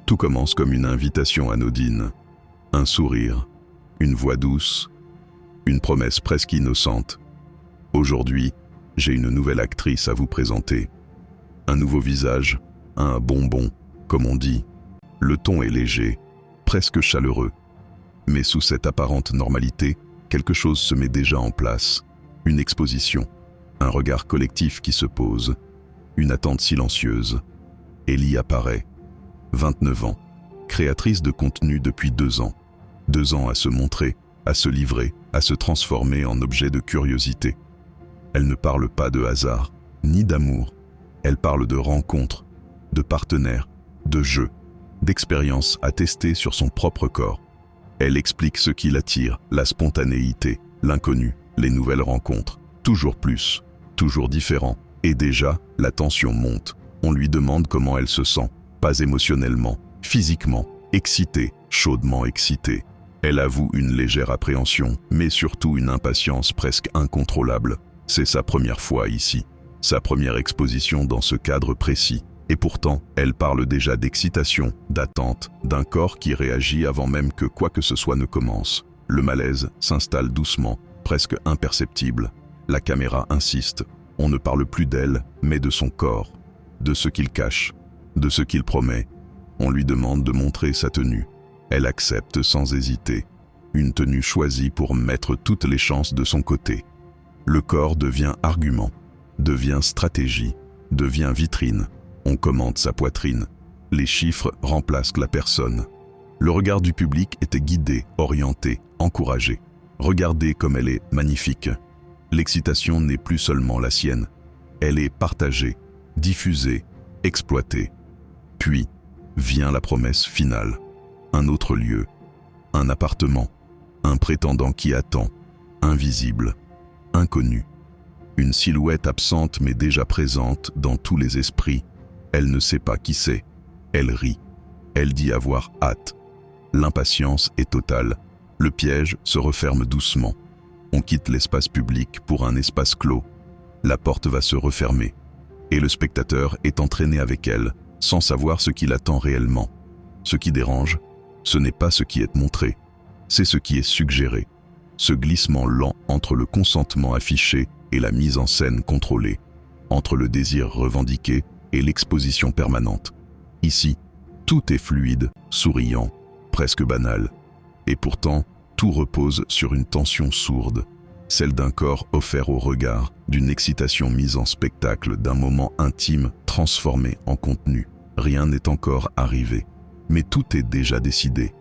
Tout commence comme une invitation anodine, un sourire, une voix douce, une promesse presque innocente. Aujourd'hui, j'ai une nouvelle actrice à vous présenter. Un nouveau visage, un bonbon, comme on dit. Le ton est léger, presque chaleureux. Mais sous cette apparente normalité, quelque chose se met déjà en place. Une exposition, un regard collectif qui se pose, une attente silencieuse. Ellie apparaît, 29 ans, créatrice de contenu depuis 2 ans. 2 ans à se montrer, à se livrer, à se transformer en objet de curiosité. Elle ne parle pas de hasard, ni d'amour. Elle parle de rencontres, de partenaires, de jeux, d'expériences à tester sur son propre corps. Elle explique ce qui l'attire, la spontanéité, l'inconnu, les nouvelles rencontres. Toujours plus, toujours différent. Et déjà, la tension monte. On lui demande comment elle se sent, pas émotionnellement, physiquement, excitée, chaudement excitée. Elle avoue une légère appréhension, mais surtout une impatience presque incontrôlable. C'est sa première fois ici, sa première exposition dans ce cadre précis. Et pourtant, elle parle déjà d'excitation, d'attente, d'un corps qui réagit avant même que quoi que ce soit ne commence. Le malaise s'installe doucement, presque imperceptible. La caméra insiste. On ne parle plus d'elle, mais de son corps, de ce qu'il cache, de ce qu'il promet. On lui demande de montrer sa tenue. Elle accepte sans hésiter. Une tenue choisie pour mettre toutes les chances de son côté. Le corps devient argument, devient stratégie, devient vitrine. On commente sa poitrine. Les chiffres remplacent la personne. Le regard du public était guidé, orienté, encouragé. Regardez comme elle est magnifique. L'excitation n'est plus seulement la sienne. Elle est partagée, diffusée, exploitée. Puis vient la promesse finale. Un autre lieu, un appartement, un prétendant qui attend, invisible, inconnu. Une silhouette absente mais déjà présente dans tous les esprits. Elle ne sait pas qui c'est. Elle rit. Elle dit avoir hâte. L'impatience est totale. Le piège se referme doucement. On quitte l'espace public pour un espace clos. La porte va se refermer. Et le spectateur est entraîné avec elle, sans savoir ce qu'il attend réellement. Ce qui dérange, ce n'est pas ce qui est montré, c'est ce qui est suggéré. Ce glissement lent entre le consentement affiché et la mise en scène contrôlée, entre le désir revendiqué et l'exposition permanente. Ici, tout est fluide, souriant, presque banal. Et pourtant, tout repose sur une tension sourde, celle d'un corps offert au regard, d'une excitation mise en spectacle, d'un moment intime transformé en contenu. Rien n'est encore arrivé, mais tout est déjà décidé.